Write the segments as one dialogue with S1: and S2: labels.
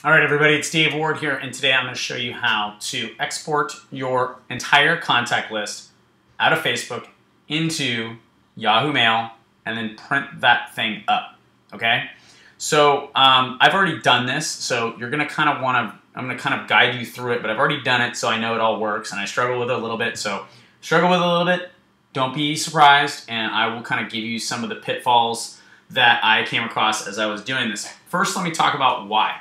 S1: All right, everybody, it's Dave Ward here, and today I'm going to show you how to export your entire contact list out of Facebook into Yahoo Mail and then print that thing up, okay? So I've already done this, so you're going to kind of want to, I'm going to kind of guide you through it, but I've already done it, so I know it all works, and I struggle with it a little bit, so struggle with it a little bit, don't be surprised, and I will kind of give you some of the pitfalls that I came across as I was doing this. First, let me talk about why.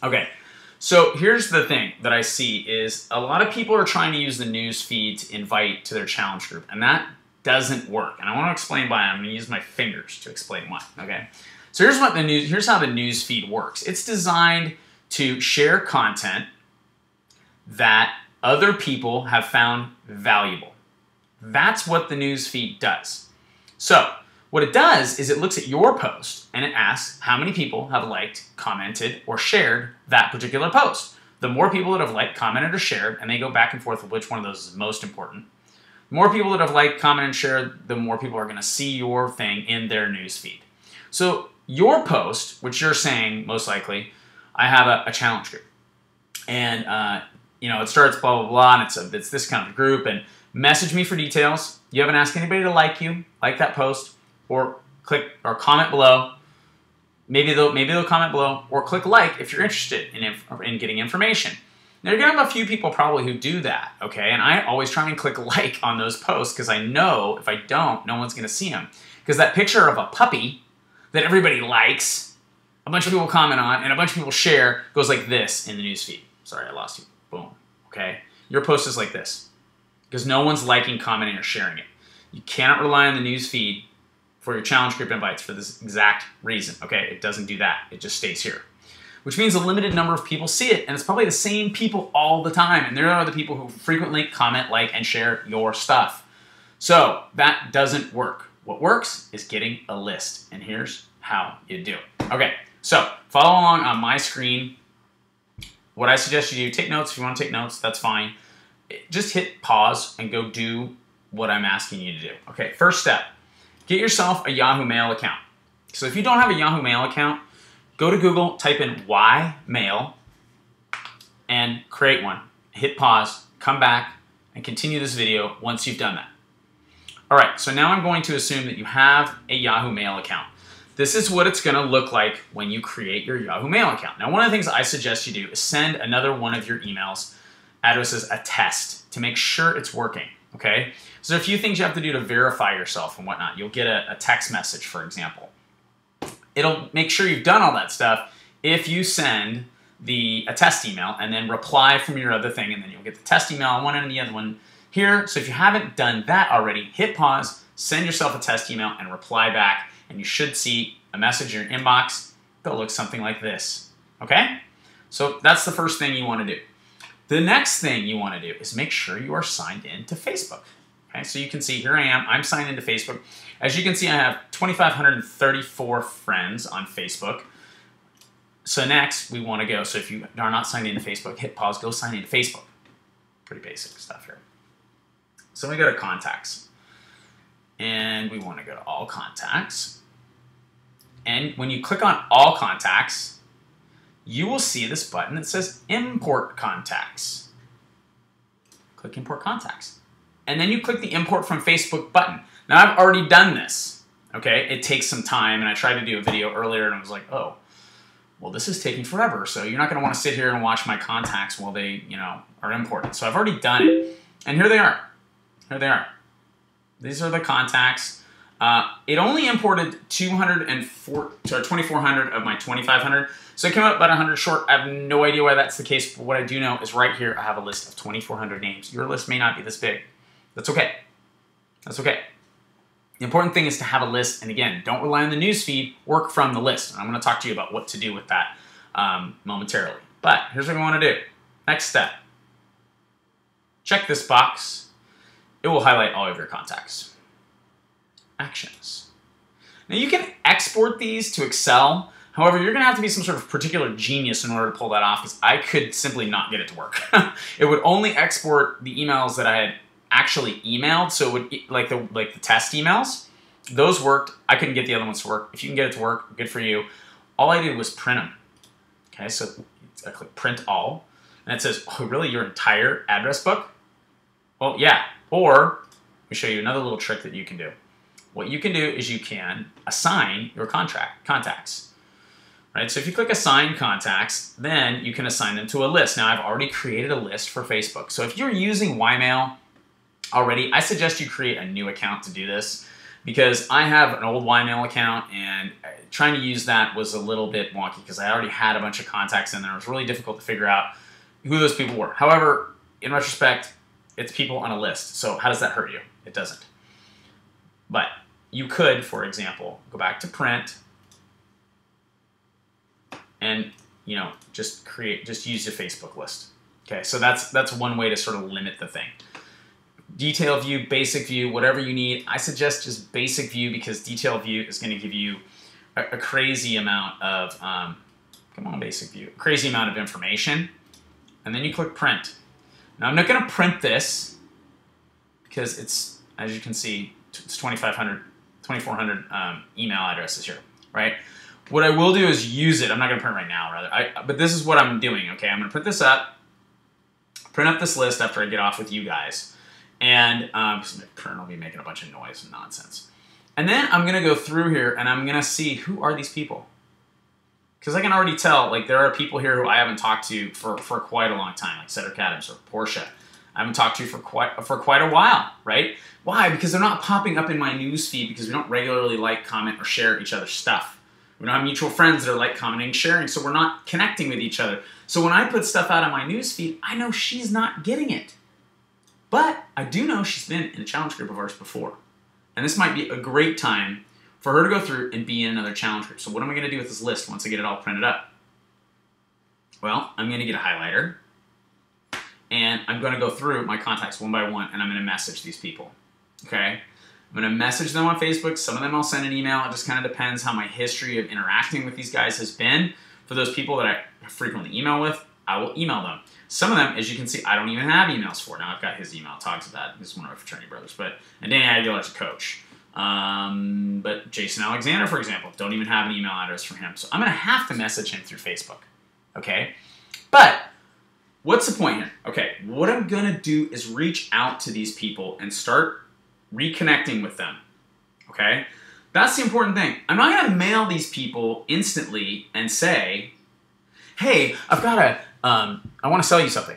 S1: Okay, so here's the thing that I see is a lot of people are trying to use the news feed to invite to their challenge group, and that doesn't work. And I want to explain why. I'm going to use my fingers to explain why. Okay, so here's how the news feed works. It's designed to share content that other people have found valuable. That's what the news feed does. So what it does is it looks at your post and it asks how many people have liked, commented, or shared that particular post. The more people that have liked, commented, or shared, and they go back and forth with which one of those is most important, the more people that have liked, commented, and shared, the more people are going to see your thing in their news feed. So your post, which you're saying most likely, I have a challenge group, and it starts blah blah blah, and it's this kind of group, and message me for details. You haven't asked anybody to like that post, or click or comment below. Maybe they'll comment below, or click like if you're interested in getting information. Now you're gonna have a few people probably who do that, okay? And I always try and click like on those posts because I know if I don't, no one's gonna see them. Because that picture of a puppy that everybody likes, a bunch of people comment on, and a bunch of people share goes like this in the newsfeed. Sorry, I lost you. Boom. Okay? Your post is like this because no one's liking, commenting, or sharing it. You cannot rely on the newsfeed for your challenge group invites for this exact reason, okay? It doesn't do that. It just stays here. Which means a limited number of people see it, and it's probably the same people all the time, and there are the people who frequently comment, like, and share your stuff. So that doesn't work. What works is getting a list, and here's how you do it. Okay, so follow along on my screen. What I suggest you do, take notes. If you want to take notes, that's fine. Just hit pause and go do what I'm asking you to do. Okay, first step. Get yourself a Yahoo Mail account. So if you don't have a Yahoo Mail account, go to Google, type in Ymail, and create one. Hit pause, come back, and continue this video once you've done that. All right, so now I'm going to assume that you have a Yahoo Mail account. This is what it's gonna look like when you create your Yahoo Mail account. Now, one of the things I suggest you do is send another one of your emails address as a test to make sure it's working. Okay, so there are a few things you have to do to verify yourself and whatnot. You'll get a text message, for example. It'll make sure you've done all that stuff if you send a test email and then reply from your other thing, and then you'll get the test email on one end and the other one here. So if you haven't done that already, hit pause, send yourself a test email, and reply back, and you should see a message in your inbox that looks something like this. Okay, so that's the first thing you want to do. The next thing you want to do is make sure you are signed in to Facebook. Okay, so you can see here I am, I'm signed into Facebook. As you can see, I have 2,534 friends on Facebook. So next, we want to go, so if you are not signed into Facebook, hit pause, go sign into Facebook. Pretty basic stuff here. So we go to contacts. And we want to go to all contacts. And when you click on all contacts, you will see this button that says Import Contacts. Click Import Contacts. And then you click the Import from Facebook button. Now, I've already done this, okay? It takes some time, and I tried to do a video earlier, and I was like, oh, well, this is taking forever, so you're not going to want to sit here and watch my contacts while they, are imported. So I've already done it, and here they are. Here they are. These are the contacts. It only imported 2,400 of my 2,500, so it came out about 100 short. I have no idea why that's the case, but what I do know is right here I have a list of 2,400 names. Your list may not be this big. That's okay. That's okay. The important thing is to have a list, and again, don't rely on the newsfeed, work from the list. And I'm going to talk to you about what to do with that momentarily. But here's what we want to do. Next step. Check this box. It will highlight all of your contacts. Actions. Now you can export these to Excel. However, you're going to have to be some sort of particular genius in order to pull that off, because I could simply not get it to work. It would only export the emails that I had actually emailed, so it would, like the test emails. Those worked. I couldn't get the other ones to work. If you can get it to work, good for you. All I did was print them. Okay, so I click print all, and it says, oh, really, your entire address book? Well, yeah. Or let me show you another little trick that you can do. What you can do is you can assign your contacts. Right? So if you click assign contacts, then you can assign them to a list. Now, I've already created a list for Facebook. So if you're using Ymail already, I suggest you create a new account to do this, because I have an old Ymail account, and trying to use that was a little bit wonky because I already had a bunch of contacts in there. It was really difficult to figure out who those people were. However, in retrospect, it's people on a list. So how does that hurt you? It doesn't. But you could, for example, go back to print and, you know, just use your Facebook list. Okay, so that's one way to sort of limit the thing. Detail view, basic view, whatever you need. I suggest just basic view, because detail view is going to give you a crazy amount of, come on, basic view, a crazy amount of information. And then you click print. Now, I'm not going to print this because it's, as you can see, it's 2,400 email addresses here, right? What I will do is use it. I'm not going to print right now, rather. But this is what I'm doing, okay? I'm going to print this up, print up this list after I get off with you guys. And print will be making a bunch of noise and nonsense. And then I'm going to go through here, and I'm going to see, who are these people? Because I can already tell, like, there are people here who I haven't talked to for quite a long time, like Cedric Adams or Portia. I haven't talked to for quite a while, right? Why? Because they're not popping up in my news feed, because we don't regularly like, comment, or share each other's stuff. We don't have mutual friends that are like, commenting, sharing, so we're not connecting with each other. So when I put stuff out on my news feed, I know she's not getting it. But I do know she's been in a challenge group of ours before. And this might be a great time for her to go through and be in another challenge group. So what am I going to do with this list once I get it all printed up? Well, I'm going to get a highlighter, and I'm going to go through my contacts one by one, and I'm going to message these people. Okay? I'm going to message them on Facebook. Some of them I'll send an email. It just kind of depends how my history of interacting with these guys has been. For those people that I frequently email with, I will email them. Some of them, as you can see, I don't even have emails for. Now, I've got his email. Talks about that. This is one of my fraternity brothers. And Danny Aguilar's a coach. But Jason Alexander, for example, don't even have an email address for him. So I'm going to have to message him through Facebook. Okay? But what's the point here? Okay, what I'm going to do is reach out to these people and start reconnecting with them. Okay? That's the important thing. I'm not going to mail these people instantly and say, hey, I've got a, I want to sell you something.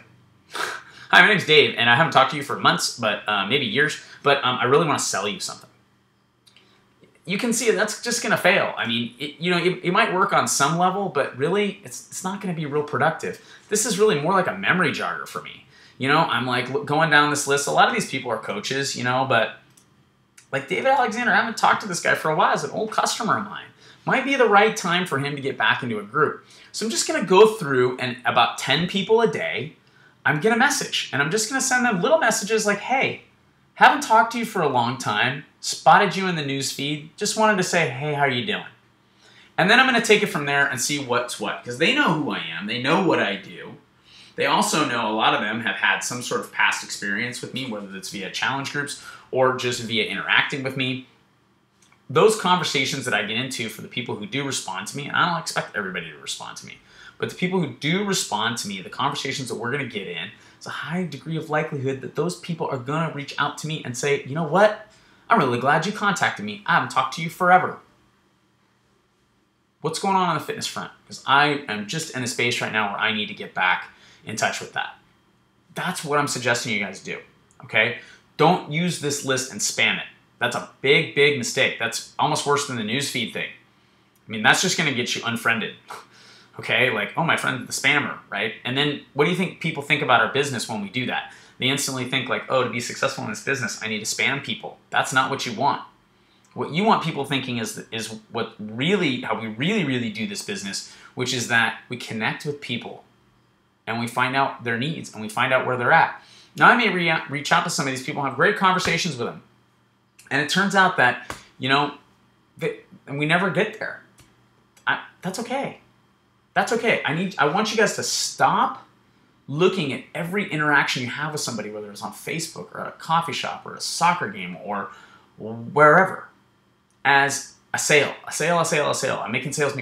S1: Hi, my name's Dave, and I haven't talked to you for months, but maybe years, but I really want to sell you something. You can see that's just going to fail. I mean, it might work on some level, but really, it's not going to be real productive. This is really more like a memory jogger for me. You know, I'm like going down this list. A lot of these people are coaches, you know, but like David Alexander, I haven't talked to this guy for a while. He's an old customer of mine. Might be the right time for him to get back into a group. So I'm just going to go through, and about 10 people a day, I'm going to message. And I'm just going to send them little messages like, hey, haven't talked to you for a long time, spotted you in the news feed, just wanted to say, hey, how are you doing? And then I'm going to take it from there and see what's what, because they know who I am. They know what I do. They also know, a lot of them have had some sort of past experience with me, whether it's via challenge groups or just via interacting with me. Those conversations that I get into, for the people who do respond to me, and I don't expect everybody to respond to me, but the people who do respond to me, the conversations that we're going to get in, it's a high degree of likelihood that those people are going to reach out to me and say, you know what? I'm really glad you contacted me. I haven't talked to you forever. What's going on the fitness front? Because I am just in a space right now where I need to get back in touch with that. That's what I'm suggesting you guys do, okay? Don't use this list and spam it. That's a big, big mistake. That's almost worse than the newsfeed thing. I mean, that's just going to get you unfriended. Okay, like, oh, my friend, the spammer, right? And then what do you think people think about our business when we do that? They instantly think like, oh, to be successful in this business, I need to spam people. That's not what you want. What you want people thinking is what really, how we really do this business, which is that we connect with people and we find out their needs and we find out where they're at. Now, I may reach out to some of these people and have great conversations with them. And it turns out that, you know, and we never get there. That's okay. That's okay. I want you guys to stop looking at every interaction you have with somebody, whether it's on Facebook or at a coffee shop or a soccer game or wherever, as a sale. A sale. I'm making sales.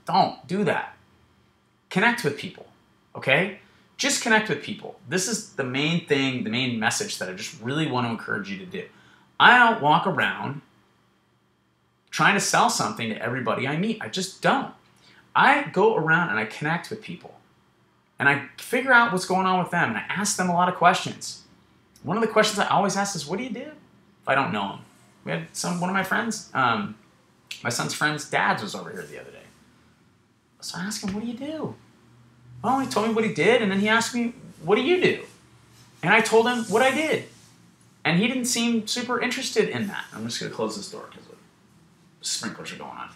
S1: Don't do that. connect with people, okay? Just connect with people. This is the main thing, the main message that I just really want to encourage you to do. I don't walk around trying to sell something to everybody I meet. I just don't. I go around and I connect with people. And I figure out what's going on with them. And I ask them a lot of questions. One of the questions I always ask is, what do you do? If I don't know them. We had one of my friends, my son's friend's dad was over here the other day. So I asked him, what do you do? Well, he told me what he did, and then he asked me, what do you do? And I told him what I did. And he didn't seem super interested in that. I'm just going to close this door because the sprinklers are going on.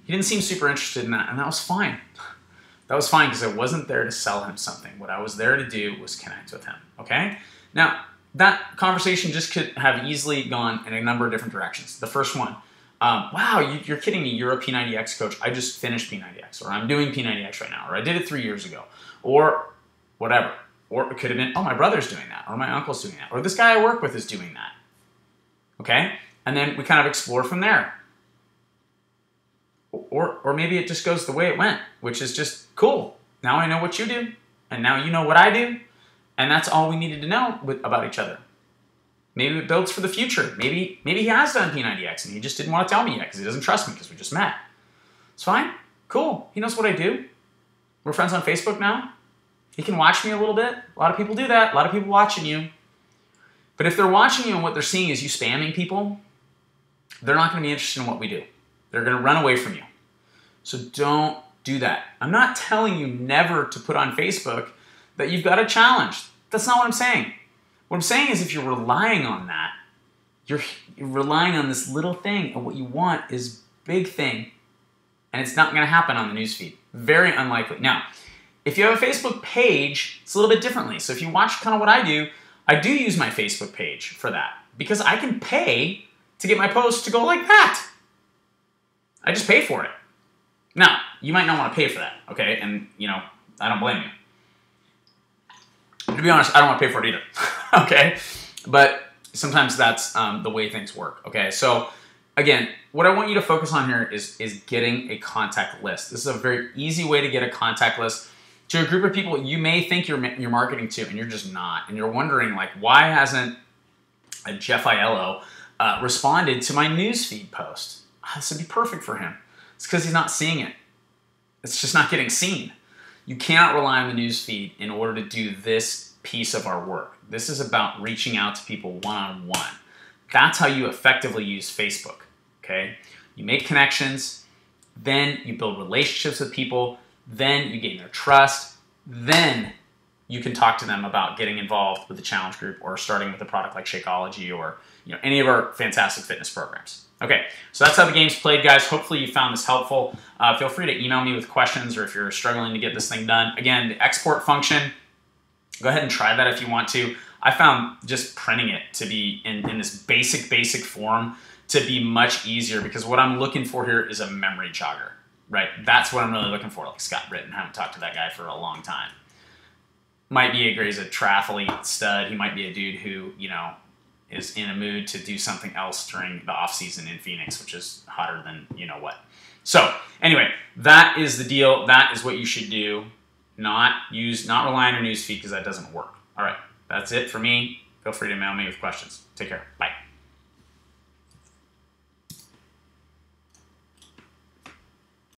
S1: He didn't seem super interested in that, and that was fine. That was fine because I wasn't there to sell him something. What I was there to do was connect with him, okay? Now, that conversation just could have easily gone in a number of different directions. The first one, wow, you're kidding me, you're a P90X coach. I just finished P90X, or I'm doing P90X right now, or I did it 3 years ago, or whatever. Or it could have been, oh, my brother's doing that, or my uncle's doing that, or this guy I work with is doing that, okay? And then we kind of explore from there. Or maybe it just goes the way it went, which is just cool. Now I know what you do, and now you know what I do, and that's all we needed to know about each other. Maybe it builds for the future. Maybe he has done P90X, and he just didn't want to tell me yet because he doesn't trust me because we just met. It's fine. Cool. He knows what I do. We're friends on Facebook now. He can watch me a little bit. A lot of people do that. A lot of people watching you. But if they're watching you and what they're seeing is you spamming people, they're not going to be interested in what we do. They're going to run away from you. So don't do that. I'm not telling you never to put on Facebook that you've got a challenge. That's not what I'm saying. What I'm saying is if you're relying on that, you're relying on this little thing, and what you want is big thing, and it's not going to happen on the newsfeed. Very unlikely. Now, if you have a Facebook page, it's a little bit differently. So if you watch kind of what I do use my Facebook page for that because I can pay to get my posts to go like that. I just pay for it. Now, you might not want to pay for that, okay? And, I don't blame you. To be honest, I don't want to pay for it either, okay? But sometimes that's the way things work, okay? So, again, what I want you to focus on here is getting a contact list. This is a very easy way to get a contact list to a group of people you may think you're marketing to, and you're just not. And you're wondering, like, why hasn't Jeff Aiello responded to my newsfeed post? This would be perfect for him. It's because he's not seeing it. It's just not getting seen. You cannot rely on the newsfeed in order to do this piece of our work. This is about reaching out to people one-on-one. That's how you effectively use Facebook, okay? You make connections, then you build relationships with people, then you gain their trust, then you can talk to them about getting involved with the challenge group or starting with a product like Shakeology or any of our fantastic fitness programs. Okay, so that's how the game's played, guys. Hopefully you found this helpful. Feel free to email me with questions or if you're struggling to get this thing done. Again, the export function, go ahead and try that if you want to. I found just printing it to be in this basic form to be much easier because what I'm looking for here is a memory jogger, right? That's what I'm really looking for, like Scott Britton. I haven't talked to that guy for a long time. Might be he's a triathlete stud. He might be a dude who, is in a mood to do something else during the off season in Phoenix, which is hotter than what. So anyway, that is the deal. That is what you should do. Not rely on your newsfeed because that doesn't work. All right, that's it for me. Feel free to mail me with questions. Take care. Bye.